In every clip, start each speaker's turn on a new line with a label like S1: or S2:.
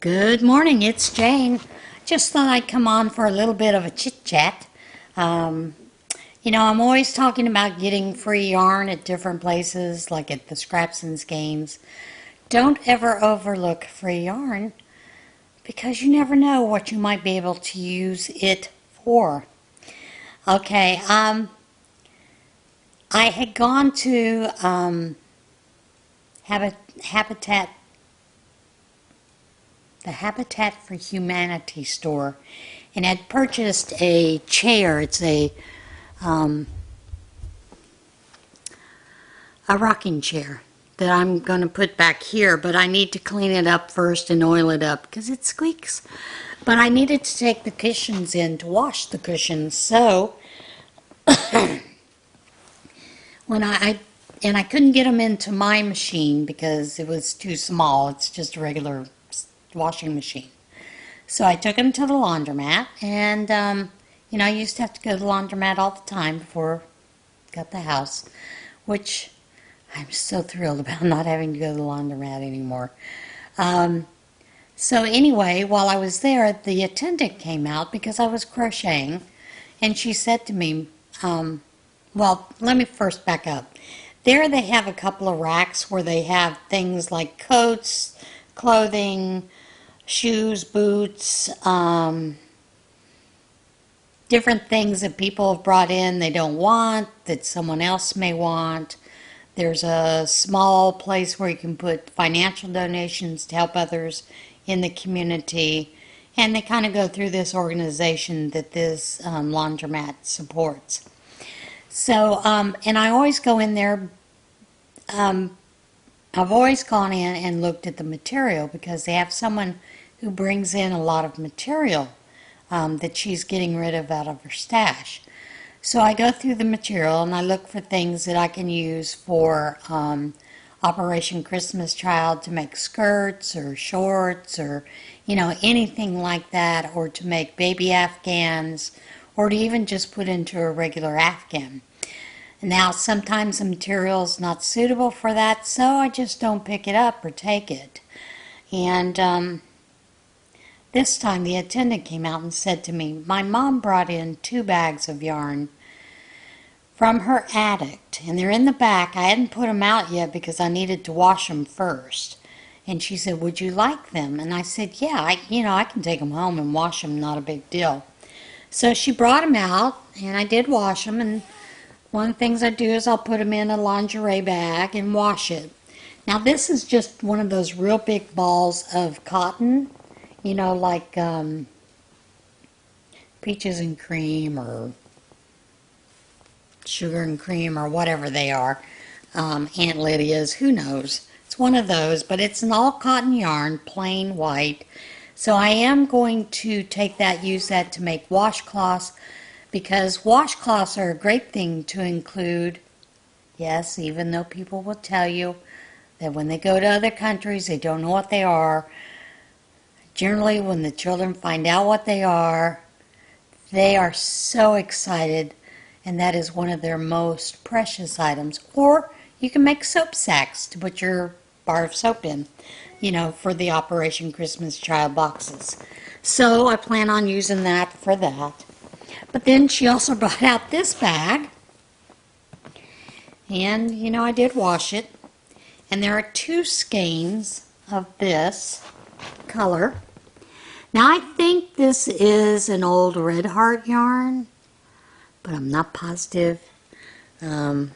S1: Good morning, it's Jane. Just thought I'd come on for a little bit of a chit chat. I'm always talking about getting free yarn at different places, like at the Scrapsons games. Don't ever overlook free yarn because you never know what you might be able to use it for. Okay, I had gone to the Habitat for Humanity store and had purchased a chair. It's a rocking chair that I'm going to put back here, but I need to clean it up first and oil it up because it squeaks. But I needed to take the cushions in to wash the cushions, so when I couldn't get them into my machine because it was too small. It's just a regular washing machine. So I took them to the laundromat, and I used to have to go to the laundromat all the time before I got the house, which I'm so thrilled about not having to go to the laundromat anymore. So anyway, while I was there, the attendant came out because I was crocheting, and she said to me, well, let me first back up. There they have a couple of racks where they have things like coats, clothing, shoes, boots, different things that people have brought in they don't want, that someone else may want. There's a small place where you can put financial donations to help others in the community. And they kind of go through this organization that this laundromat supports. So, and I always go in there, I've always gone in and looked at the material because they have someone who brings in a lot of material that she's getting rid of out of her stash. So I go through the material and I look for things that I can use for Operation Christmas Child to make skirts or shorts or, anything like that, or to make baby Afghans, or to even just put into a regular Afghan. Now, sometimes the material's not suitable for that, so I just don't pick it up or take it. And this time the attendant came out and said to me, my mom brought in 2 bags of yarn from her attic, and they're in the back. I hadn't put them out yet because I needed to wash them first. And she said, would you like them? And I said, yeah, I can take them home and wash them, not a big deal. So she brought them out, and I did wash them, and one of the things I do is I'll put them in a lingerie bag and wash it. Now this is just one of those real big balls of cotton, like peaches and cream or sugar and cream or whatever they are. Aunt Lydia's, who knows. It's one of those, but it's an all cotton yarn, plain white. So I am going to take that, use that to make washcloths, because washcloths are a great thing to include. Yes, even though people will tell you that when they go to other countries, they don't know what they are. Generally, when the children find out what they are so excited, and that is one of their most precious items. Or you can make soap sacks to put your bar of soap in, for the Operation Christmas Child boxes. So I plan on using that for that. But then she also brought out this bag, and, I did wash it. And there are 2 skeins of this color. Now, I think this is an old Red Heart yarn, but I'm not positive. May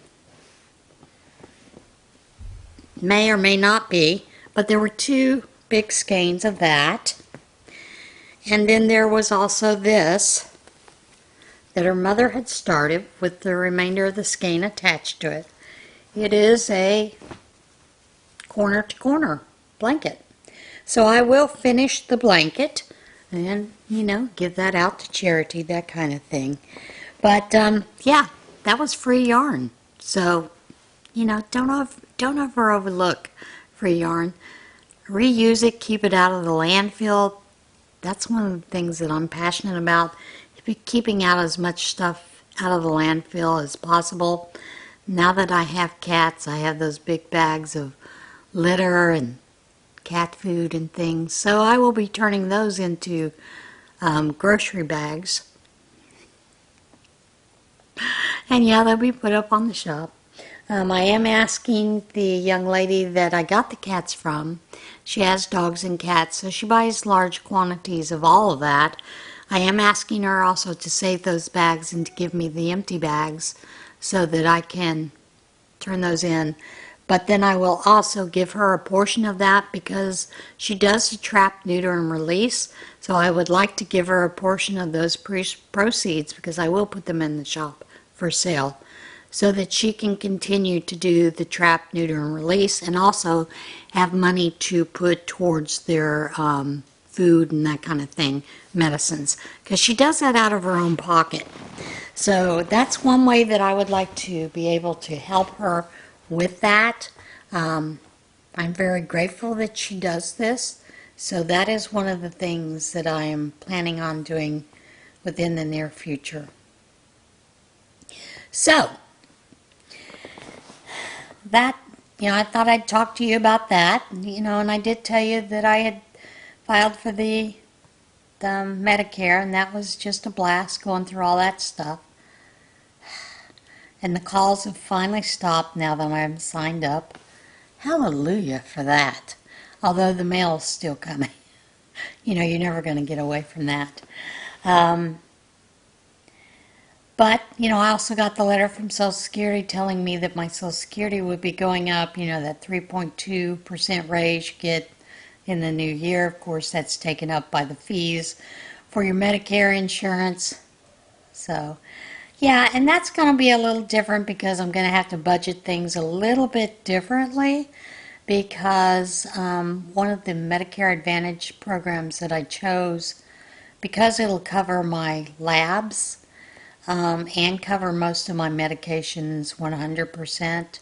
S1: or may not be, but there were 2 big skeins of that. And then there was also this that her mother had started with the remainder of the skein attached to it. It is a corner-to-corner blanket. So I will finish the blanket and, give that out to charity, that kind of thing. But, yeah, that was free yarn. So, don't ever overlook free yarn. Reuse it, keep it out of the landfill. That's one of the things that I'm passionate about, keeping out as much stuff out of the landfill as possible. Now that I have cats, I have those big bags of litter and cat food and things. So I will be turning those into grocery bags. And yeah, they'll be put up on the shop. I am asking the young lady that I got the cats from. She has dogs and cats, so she buys large quantities of all of that. I am asking her also to save those bags and to give me the empty bags so that I can turn those in. But then I will also give her a portion of that because she does a trap, neuter, and release. So I would like to give her a portion of those proceeds because I will put them in the shop for sale so that she can continue to do the trap, neuter, and release and also have money to put towards their food and that kind of thing, medicines, because she does that out of her own pocket. So that's one way that I would like to be able to help her with that. I'm very grateful that she does this. So that is one of the things that I am planning on doing within the near future. So, that, I thought I'd talk to you about that, and I did tell you that I had filed for the Medicare, and that was just a blast going through all that stuff. And the calls have finally stopped now that I'm signed up. Hallelujah for that. Although the mail's still coming. You're never going to get away from that. But, I also got the letter from Social Security telling me that my Social Security would be going up, that 3.2% raise you get in the new year. Of course, that's taken up by the fees for your Medicare insurance. So, yeah, and that's going to be a little different because I'm going to have to budget things a little bit differently because one of the Medicare Advantage programs that I chose, because it'll cover my labs, and cover most of my medications 100%,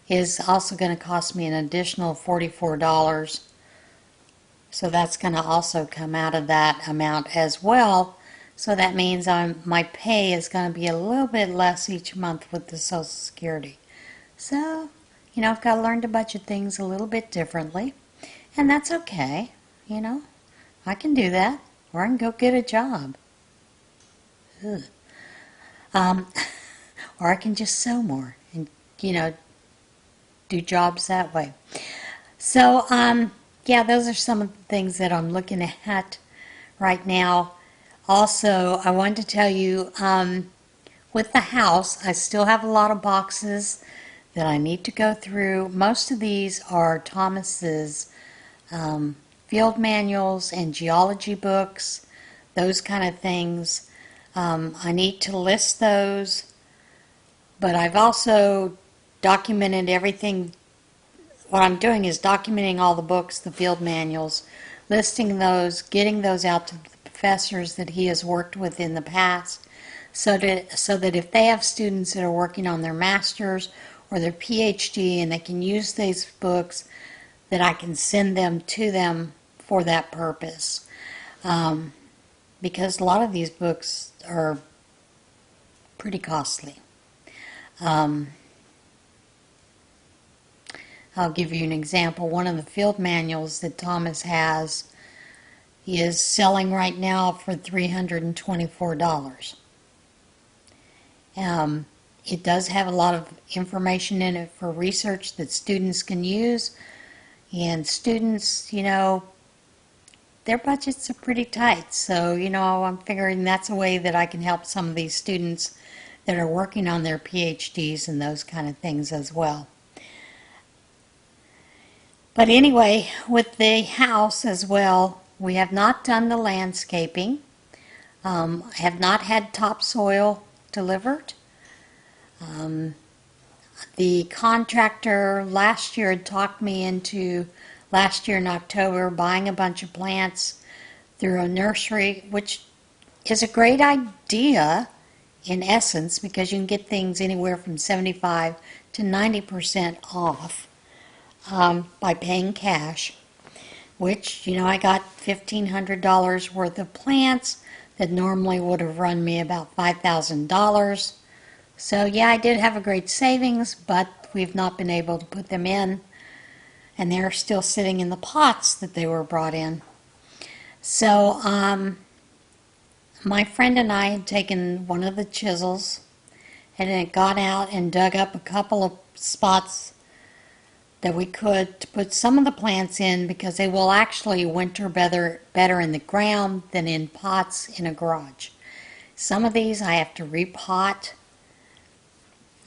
S1: is also going to cost me an additional $44. So that's going to also come out of that amount as well. So that means my pay is going to be a little bit less each month with the Social Security. So, I've got to learn to budget things a little bit differently. And that's okay. I can do that. Or I can go get a job. Ugh. Or I can just sew more and, do jobs that way. So, yeah, those are some of the things that I'm looking at right now. Also, I wanted to tell you, with the house, I still have a lot of boxes that I need to go through. Most of these are Thomas's field manuals and geology books, those kind of things. I need to list those, but I've also documented everything. What I'm doing is documenting all the books, the field manuals, listing those, getting those out to the professors that he has worked with in the past, so that if they have students that are working on their master's or their PhD and they can use these books, that I can send them to them for that purpose. Because a lot of these books are pretty costly. I'll give you an example. One of the field manuals that Thomas has is selling right now for $324. It does have a lot of information in it for research that students can use. And students, their budgets are pretty tight. So, I'm figuring that's a way that I can help some of these students that are working on their PhDs and those kind of things as well. But anyway, with the house as well, we have not done the landscaping. I have not had topsoil delivered. The contractor last year had talked me into, last year in October, buying a bunch of plants through a nursery, which is a great idea in essence because you can get things anywhere from 75 to 90% off by paying cash, which, I got $1,500 worth of plants that normally would have run me about $5,000. So yeah, I did have a great savings, but we've not been able to put them in. and they're still sitting in the pots that they were brought in. So my friend and I had taken one of the chisels and had gone out and dug up a couple of spots that we could to put some of the plants in, because they will actually winter better in the ground than in pots in a garage. Some of these I have to repot,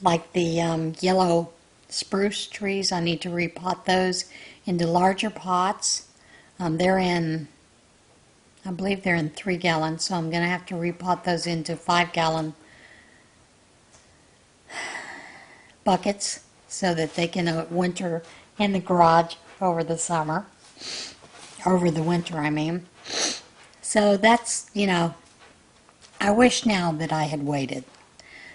S1: like the yellow spruce trees. I need to repot those into larger pots. They're in, I believe they're in 3 gallons, so I'm going to have to repot those into 5-gallon buckets so that they can winter in the garage over the summer, over the winter, I mean. So that's, I wish now that I had waited.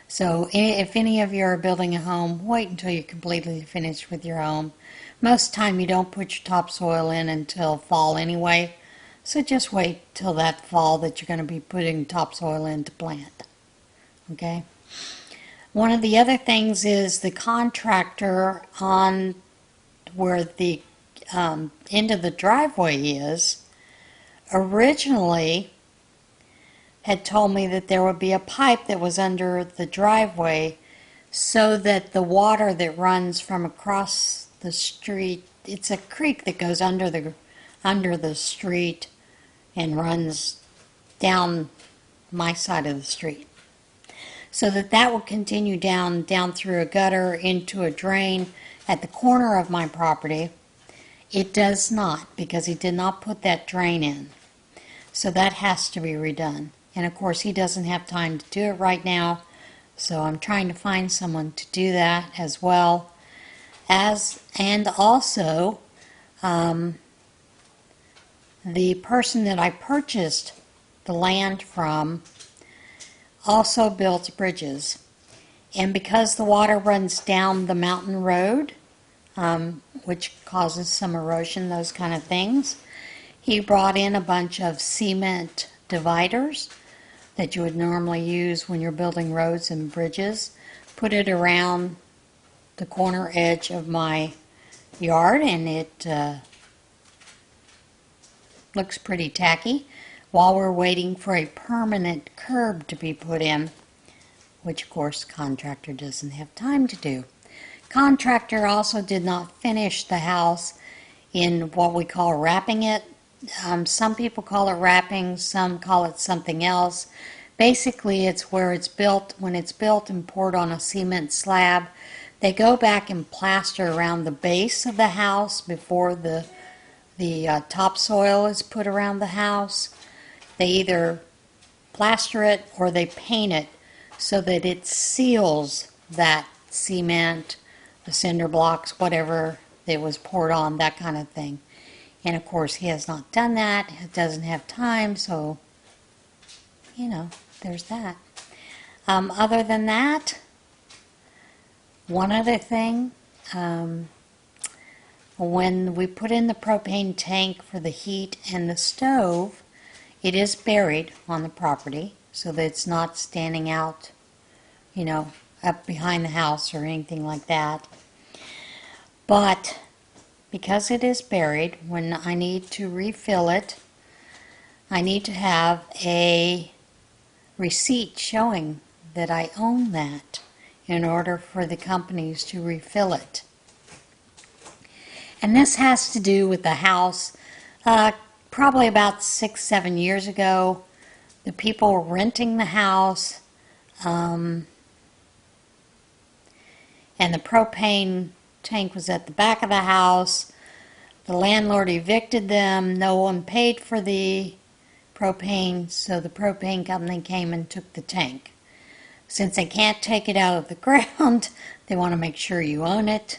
S1: So if any of you are building a home, wait until you're completely finished with your home. Most time you don't put your topsoil in until fall anyway, so just wait till that fall that you're going to be putting topsoil in to plant. Okay? One of the other things is the contractor on where the end of the driveway is originally had told me that there would be a pipe that was under the driveway so that the water that runs from across the street, it's a creek that goes under the street and runs down my side of the street, so that will continue down through a gutter into a drain at the corner of my property. It does not, because he did not put that drain in. So that has to be redone. And of course he doesn't have time to do it right now, so I'm trying to find someone to do that as well. And also, the person that I purchased the land from also built bridges. And because the water runs down the mountain road, which causes some erosion, those kind of things, he brought in a bunch of cement dividers that you would normally use when you're building roads and bridges, put it around the corner edge of my yard, and it looks pretty tacky, while we're waiting for a permanent curb to be put in, which of course the contractor doesn't have time to do. Contractor also did not finish the house in what we call wrapping it. Some people call it wrapping, some call it something else. Basically, it's where it's built, when it's built and poured on a cement slab, they go back and plaster around the base of the house before the topsoil is put around the house. They either plaster it or they paint it so that it seals that cement, the cinder blocks, whatever that was poured on, that kind of thing. And of course he has not done that, he doesn't have time, so there's that. Other than that, one other thing, when we put in the propane tank for the heat and the stove, it is buried on the property so that it's not standing out, up behind the house or anything like that. But because it is buried, when I need to refill it, I need to have a receipt showing that I own that in order for the companies to refill it. And this has to do with the house. Probably about 6-7 years ago, the people were renting the house, and the propane tank was at the back of the house. The landlord evicted them. No one paid for the propane, so the propane company came and took the tank. Since they can't take it out of the ground, they want to make sure you own it.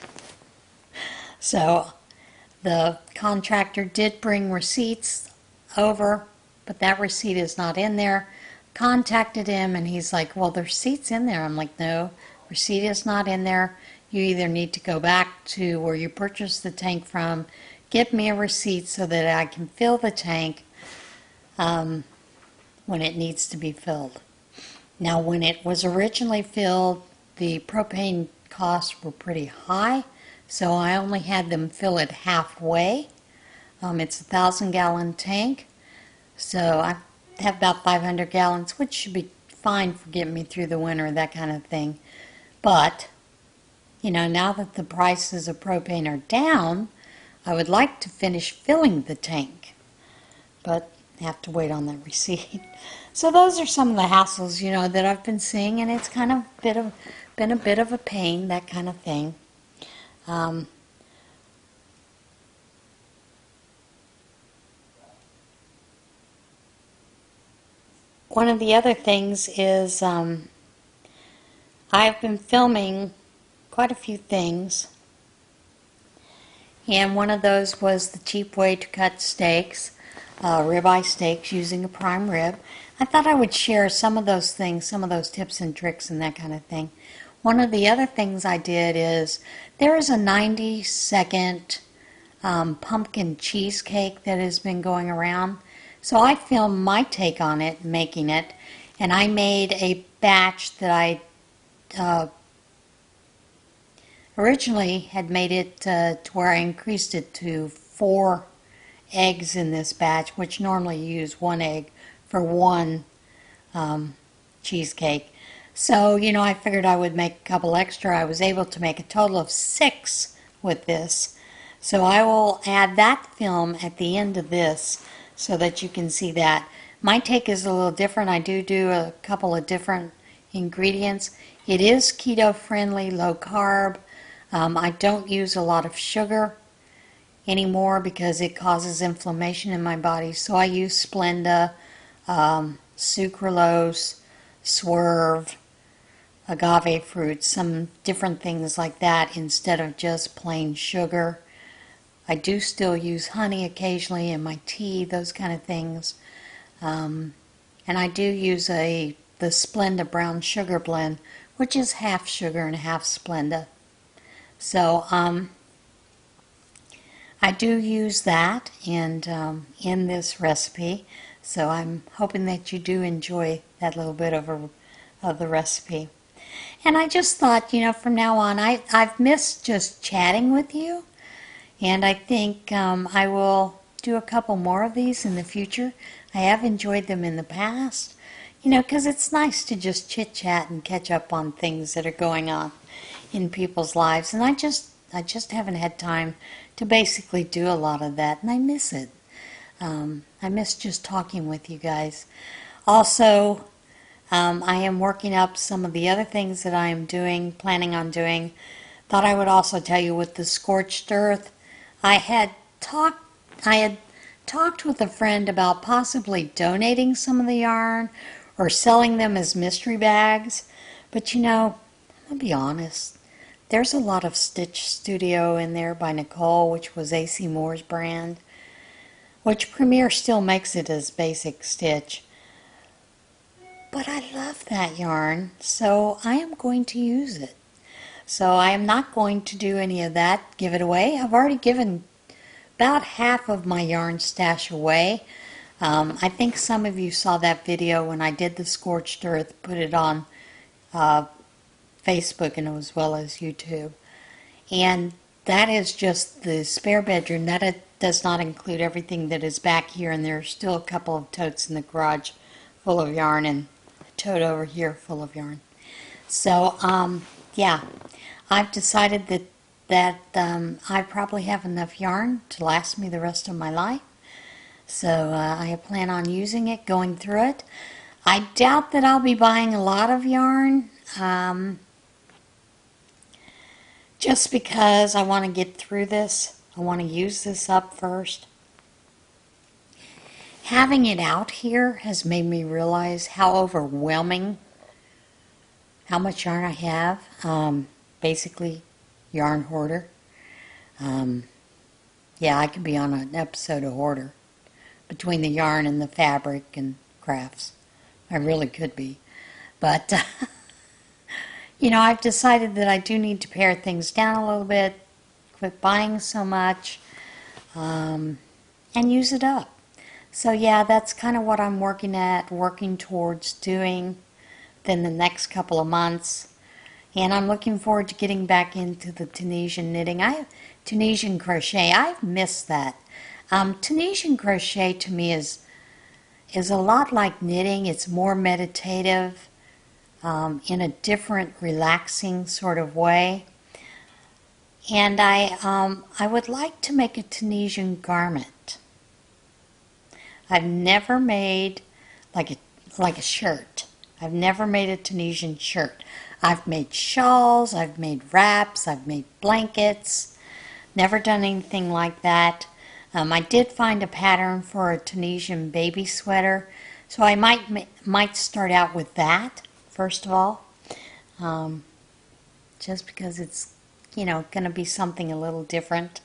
S1: So the contractor did bring receipts over, but that receipt is not in there. Contacted him and he's like, well, the receipt's in there. I'm like, no, receipt is not in there. You either need to go back to where you purchased the tank from, get me a receipt so that I can fill the tank when it needs to be filled. Now, when it was originally filled, the propane costs were pretty high, So I only had them fill it halfway. It's a 1,000-gallon tank. So I have about 500 gallons, which should be fine for getting me through the winter, that kind of thing. But, now that the prices of propane are down, I would like to finish filling the tank. But I have to wait on that receipt. So those are some of the hassles, that I've been seeing, and it's kind of been a bit of a pain, that kind of thing. One of the other things is I've been filming quite a few things, and one of those was the cheap way to cut steaks, ribeye steaks using a prime rib. I thought I would share some of those things, some of those tips and tricks and that kind of thing. One of the other things I did is there is a 90-second pumpkin cheesecake that has been going around. So I filmed my take on it, making it, and I made a batch that I originally had made it to where I increased it to 4 eggs in this batch, which normally you use 1 egg for one cheesecake. So, I figured I would make a couple extra. I was able to make a total of 6 with this. So I will add that film at the end of this so that you can see that. My take is a little different. I do a couple of different ingredients. It is keto friendly, low carb. I don't use a lot of sugar anymore because it causes inflammation in my body. So I use Splenda, sucralose, swerve, agave fruit, some different things like that instead of just plain sugar. I do still use honey occasionally in my tea, those kind of things. And I do use the Splenda brown sugar blend, which is half sugar and half Splenda. So I do use that in this recipe. So I'm hoping that you do enjoy that little bit of the recipe. And I just thought, from now on, I've missed just chatting with you. And I think I will do a couple more of these in the future. I have enjoyed them in the past, because it's nice to just chit-chat and catch up on things that are going on in people's lives. And I just haven't had time to basically do a lot of that, and I miss it. I miss just talking with you guys. Also, I am working up some of the other things that I am planning on doing. Thought I would also tell you with the scorched earth. I had talked with a friend about possibly donating some of the yarn or selling them as mystery bags. But I'll be honest, there's a lot of Stitch Studio in there by Nicole, which was AC Moore's brand, which Premier still makes it as basic stitch. But I love that yarn, so I am going to use it. So I am not going to do any of that, give it away. I've already given about half of my yarn stash away. I think some of you saw that video when I did the scorched earth, put it on Facebook and as well as YouTube. And that is just the spare bedroom. That does not include everything that is back here, and there's still a couple of totes in the garage full of yarn and a tote over here full of yarn. So, yeah. I've decided that I probably have enough yarn to last me the rest of my life. So I plan on using it, going through it. I doubt that I'll be buying a lot of yarn, just because I want to get through this. I want to use this up first. Having it out here has made me realize how overwhelming, how much yarn I have. Basically, yarn hoarder. Yeah, I could be on an episode of Hoarder between the yarn and the fabric and crafts. I really could be. But, I've decided that I do need to pare things down a little bit, quit buying so much, and use it up. So, yeah, that's kind of what I'm working towards doing within the next couple of months. And I'm looking forward to getting back into the Tunisian knitting. Tunisian crochet. I've missed that. Tunisian crochet to me is a lot like knitting. It's more meditative, in a different, relaxing sort of way. And I would like to make a Tunisian garment. I've never made like a shirt. I've never made a Tunisian shirt. I've made shawls, I've made wraps, I've made blankets. Never done anything like that. I did find a pattern for a Tunisian baby sweater, so I might start out with that first of all, just because it's going to be something a little different.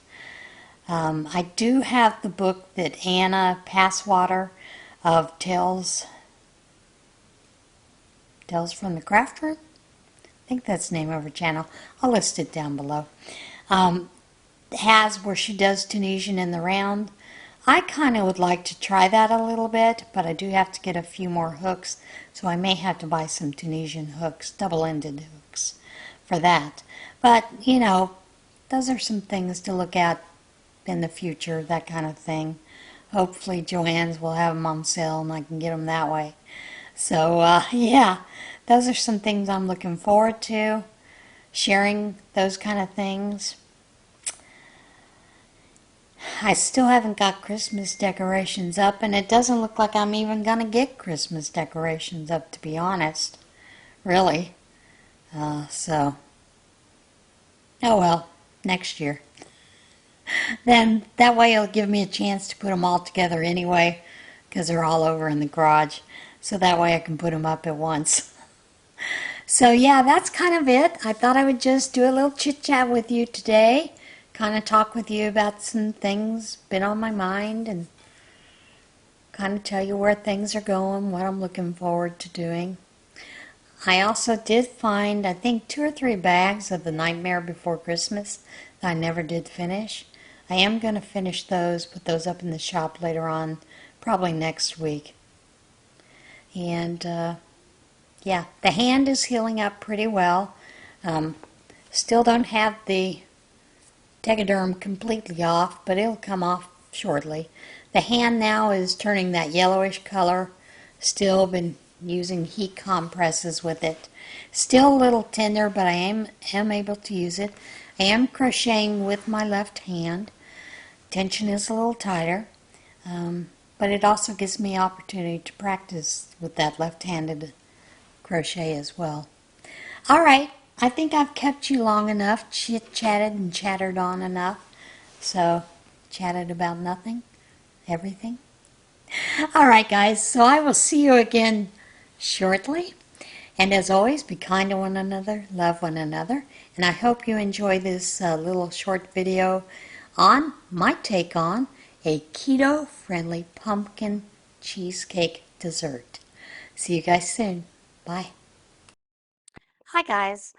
S1: I do have the book that Anna Passwater of Tales from the Craft Room. I think that's the name of her channel. I'll list it down below. Has where she does Tunisian in the round. I kind of would like to try that a little bit, but I do have to get a few more hooks, so I may have to buy some Tunisian hooks, double-ended hooks for that. But, those are some things to look at in the future, that kind of thing. Hopefully Joann's will have them on sale and I can get them that way. So, yeah, those are some things I'm looking forward to, sharing those kind of things. I still haven't got Christmas decorations up, and it doesn't look like I'm even going to get Christmas decorations up, to be honest. Really. So, oh well, next year. Then that way it'll give me a chance to put them all together anyway, because they're all over in the garage. So that way I can put them up at once. So yeah, that's kind of it. I thought I would just do a little chit chat with you today. Kind of talk with you about some things been on my mind and kind of tell you where things are going, what I'm looking forward to doing. I also did find, I think, 2 or 3 bags of The Nightmare Before Christmas that I never did finish. I am going to finish those, put those up in the shop later on, probably next week. And yeah, the hand is healing up pretty well. Still don't have the Tegaderm completely off, but it'll come off shortly. The hand now is turning that yellowish color. Still been using heat compresses with it. Still a little tender, but I am able to use it. I am crocheting with my left hand. Tension is a little tighter, but it also gives me opportunity to practice with that left-handed crochet as well. All right. I think I've kept you long enough, chit-chatted and chattered on enough. So, chatted about nothing, everything. All right, guys, so I will see you again shortly. And as always, be kind to one another, love one another. And I hope you enjoy this little short video on my take on a keto-friendly pumpkin cheesecake dessert. See you guys soon. Bye. Hi guys,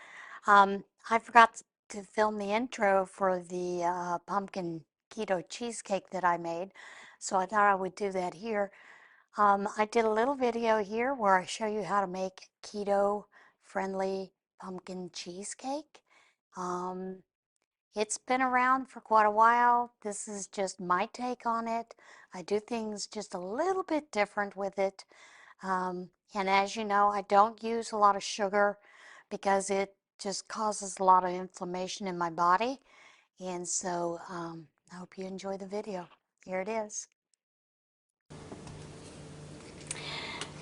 S1: I forgot to film the intro for the pumpkin keto cheesecake that I made, so I thought I would do that here. I did a little video here where I show you how to make keto friendly pumpkin cheesecake. It's been around for quite a while. This is just my take on it. I do things just a little bit different with it. And as you know, I don't use a lot of sugar because it just causes a lot of inflammation in my body. And so I hope you enjoy the video. Here it is.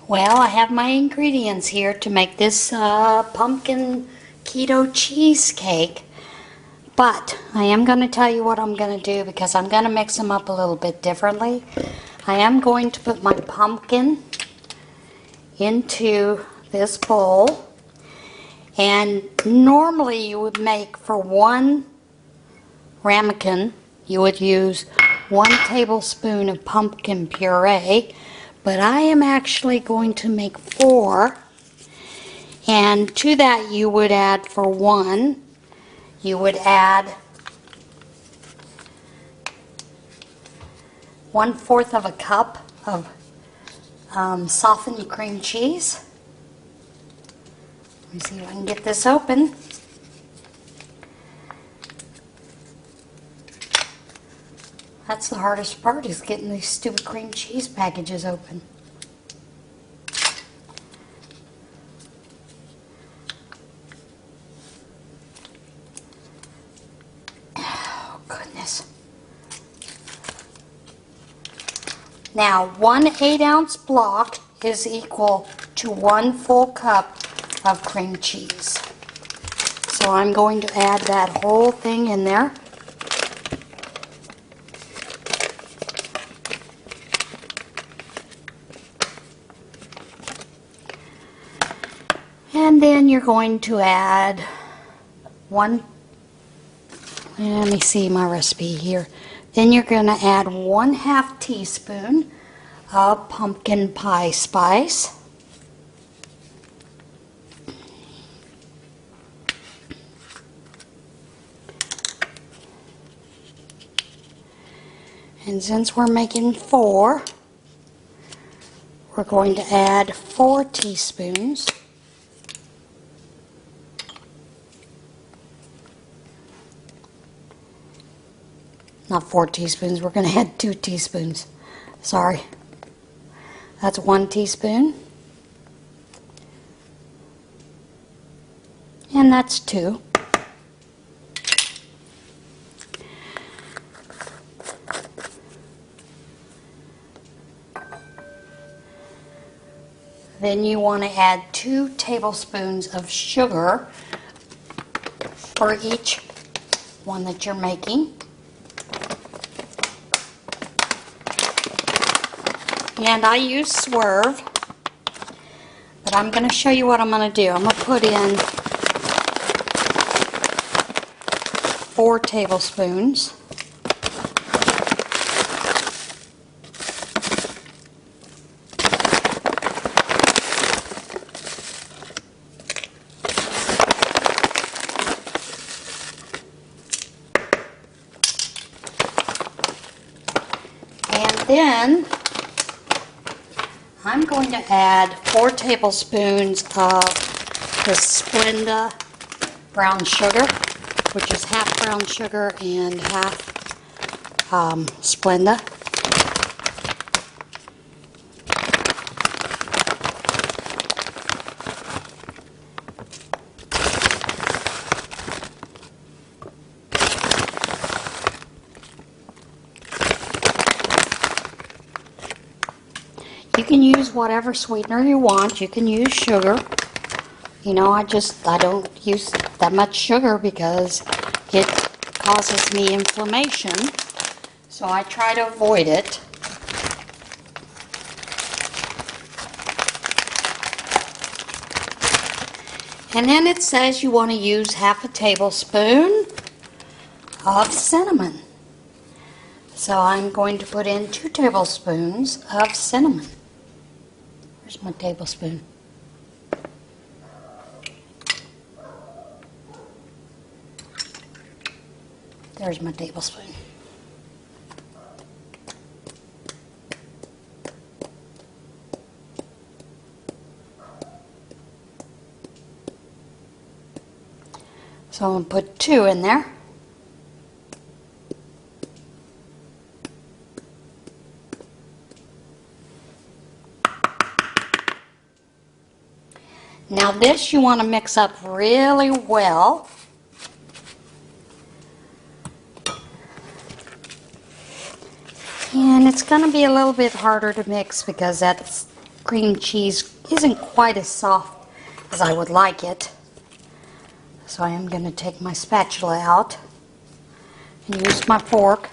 S1: Well, I have my ingredients here to make this pumpkin keto cheesecake. But I am going to tell you what I'm going to do because I'm going to mix them up a little bit differently. I am going to put my pumpkin into this bowl. And normally you would make, for 1 ramekin, you would use 1 tablespoon of pumpkin puree. But I am actually going to make 4. And to that you would add, for 1, you would add 1/4 of a cup of softened cream cheese. me see if I can get this open. That's the hardest part, is getting these stupid cream cheese packages open. Oh, goodness. Now, 1 8-ounce block is equal to 1 full cup of cream cheese. So I'm going to add that whole thing in there. And then you're going to add let me see my recipe here. Then you're going to add 1/2 teaspoon of pumpkin pie spice. And since we're making 4, we're going to add 4 teaspoons. Not 4 teaspoons, we're going to add 2 teaspoons. Sorry. That's 1 teaspoon. And that's 2. Then you want to add 2 tablespoons of sugar for each one that you're making. And I use Swerve, but I'm going to show you what I'm going to do. I'm going to put in 4 tablespoons. And then I'm going to add 4 tablespoons of the Splenda brown sugar, which is half brown sugar and half Splenda. You can use whatever sweetener you want. You can use sugar. You know, I don't use that much sugar because it causes me inflammation. So I try to avoid it. And then it says you want to use half a tablespoon of cinnamon. So I'm going to put in 2 tablespoons of cinnamon. Where's my tablespoon? There's my tablespoon. So I'm going to put 2 in there. Now this you want to mix up really well. And it's going to be a little bit harder to mix because that cream cheese isn't quite as soft as I would like it. So I am going to take my spatula out and use my fork.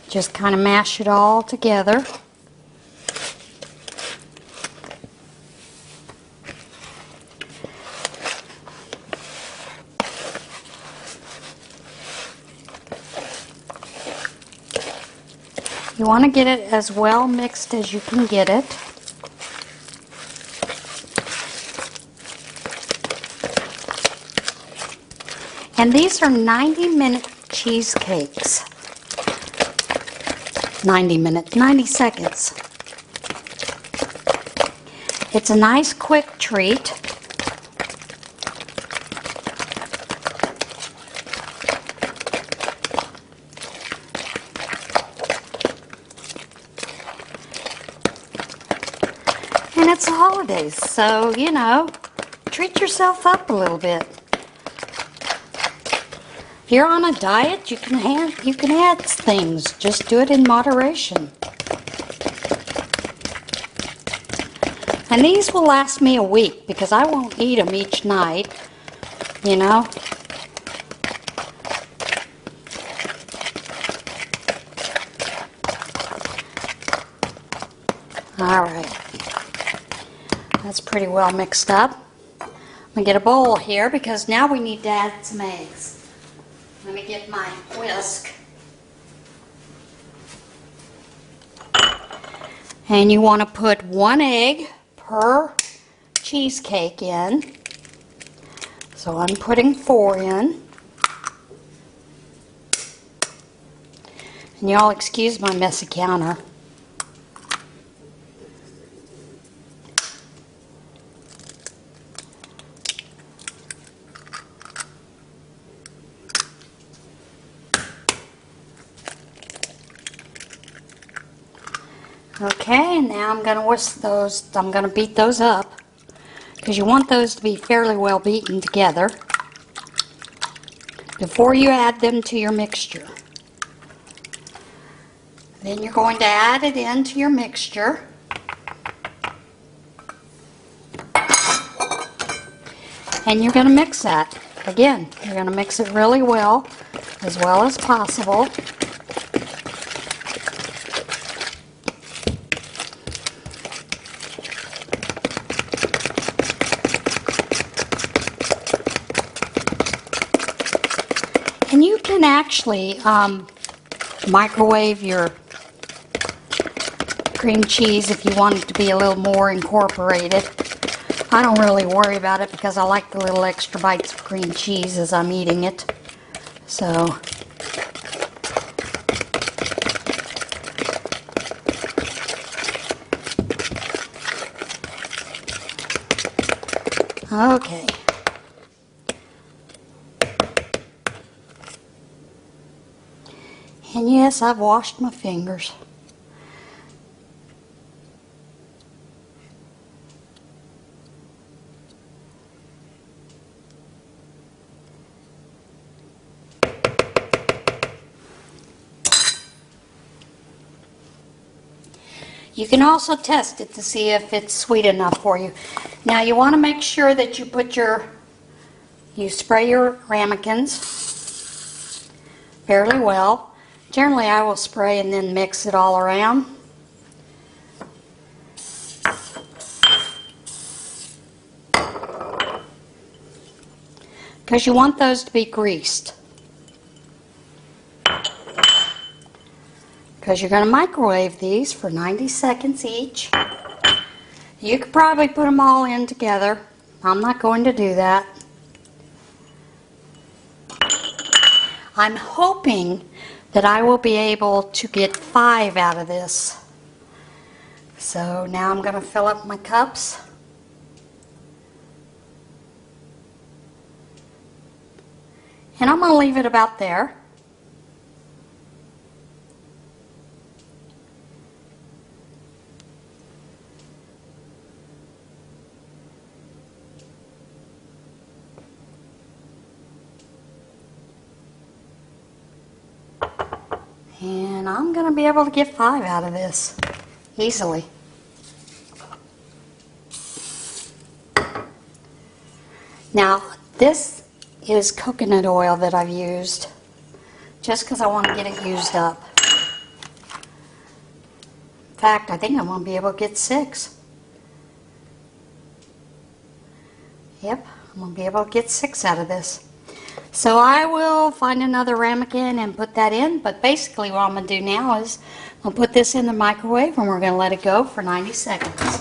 S1: Just kind of mash it all together. You want to get it as well mixed as you can get it. And these are 90-minute cheesecakes. 90 seconds. It's a nice quick treat. And it's the holidays, so, you know, treat yourself up a little bit. If you're on a diet, you can add things. Just do it in moderation. And these will last me a week because I won't eat them each night, you know. All right. That's pretty well mixed up. I'm going to get a bowl here because now we need to add some eggs. Let me get my whisk. And you want to put 1 egg per cheesecake in. So I'm putting 4 in. And y'all excuse my messy counter. Okay, now I'm going to whisk those, I'm going to beat those up because you want those to be fairly well beaten together before you add them to your mixture. Then you're going to add it into your mixture. And you're going to mix that. Again, you're going to mix it really well as possible. And you can actually microwave your cream cheese if you want it to be a little more incorporated. I don't really worry about it because I like the little extra bites of cream cheese as I'm eating it. So, okay. And yes, I've washed my fingers. You can also test it to see if it's sweet enough for you. Now you want to make sure that you spray your ramekins fairly well. Generally I will spray and then mix it all around. Because you want those to be greased. Because you're going to microwave these for 90 seconds each. You could probably put them all in together. I'm not going to do that. I'm hoping that I will be able to get 5 out of this. So now I'm going to fill up my cups. And I'm going to leave it about there. And I'm going to be able to get 5 out of this easily. Now, this is coconut oil that I've used just because I want to get it used up. In fact, I think I'm going to be able to get 6. Yep, I'm going to be able to get 6 out of this. So I will find another ramekin and put that in, but basically what I'm going to do now is I'll put this in the microwave and we're going to let it go for 90 seconds.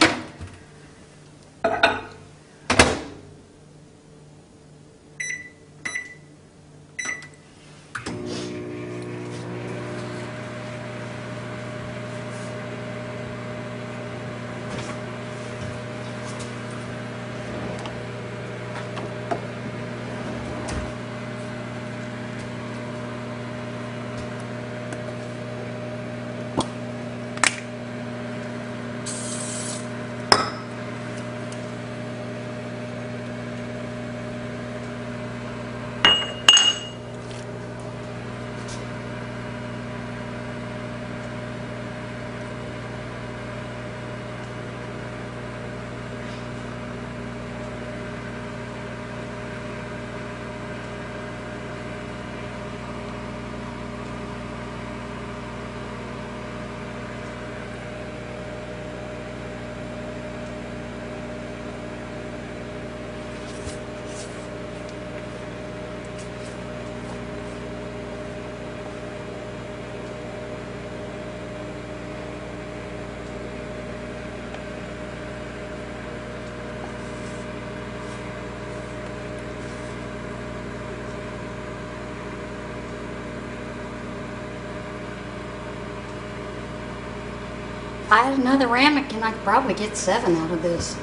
S1: If I had another ramekin, I could probably get 7 out of this.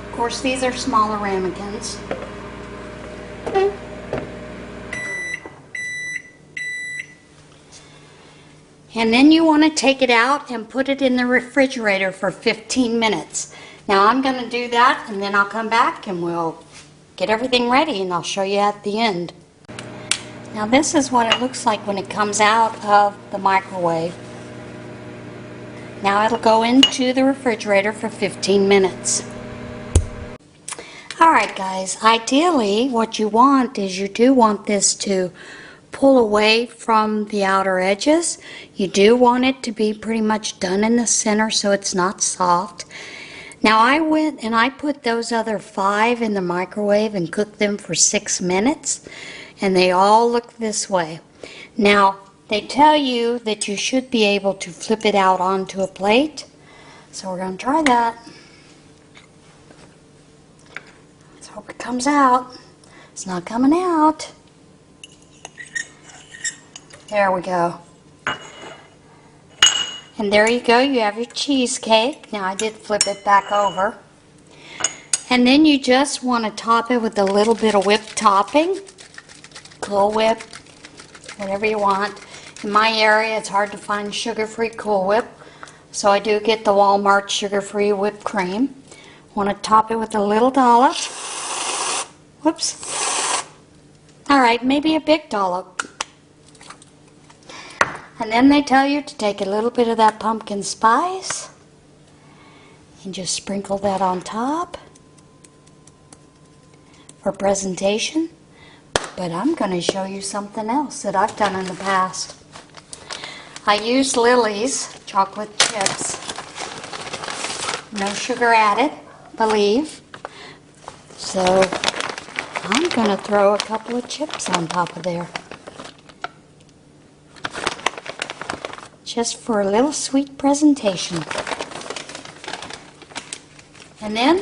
S1: Of course, these are smaller ramekins. And then you want to take it out and put it in the refrigerator for 15 minutes. Now I'm going to do that, and then I'll come back and we'll get everything ready, and I'll show you at the end. Now this is what it looks like when it comes out of the microwave. Now it'll go into the refrigerator for 15 minutes. Alright guys, ideally what you want is you do want this to pull away from the outer edges. You do want it to be pretty much done in the center so it's not soft. Now I went and I put those other 5 in the microwave and cooked them for 6 minutes, and they all look this way. Now they tell you that you should be able to flip it out onto a plate, so we're going to try that. Let's hope it comes out. It's not coming out. There we go. And there you go, you have your cheesecake. Now I did flip it back over. And then you just want to top it with a little bit of whipped topping. Cool Whip, whatever you want. In my area it's hard to find sugar-free Cool Whip, so I do get the Walmart sugar-free whipped cream. Want to top it with a little dollop. Whoops. Alright, maybe a big dollop. And then they tell you to take a little bit of that pumpkin spice and just sprinkle that on top for presentation. But I'm going to show you something else that I've done in the past. I used Lily's chocolate chips. No sugar added, believe. So I'm going to throw a couple of chips on top of there. Just for a little sweet presentation. And then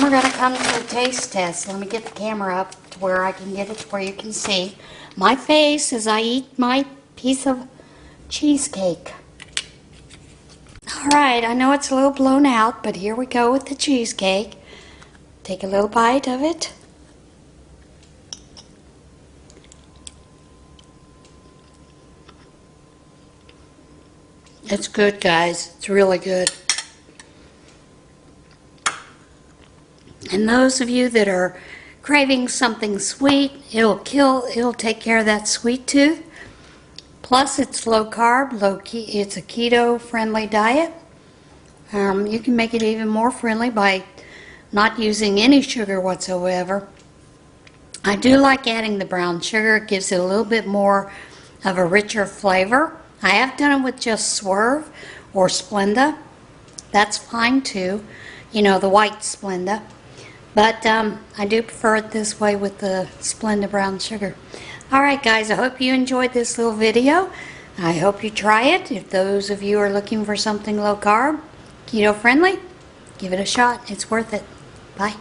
S1: we're going to come to the taste test. Let me get the camera up to where I can get it to where you can see my face as I eat my piece of cheesecake. Alright, I know it's a little blown out, but here we go with the cheesecake. Take a little bite of it. It's good, guys. It's really good. And those of you that are craving something sweet, it'll take care of that sweet tooth. Plus, it's low carb, it's a keto friendly diet. You can make it even more friendly by not using any sugar whatsoever. I do like adding the brown sugar. It gives it a little bit more of a richer flavor. I have done it with just Swerve or Splenda. That's fine too. You know, the white Splenda. But I do prefer it this way with the Splenda brown sugar. Alright guys, I hope you enjoyed this little video. I hope you try it. If those of you are looking for something low carb, keto friendly, give it a shot. It's worth it. Bye.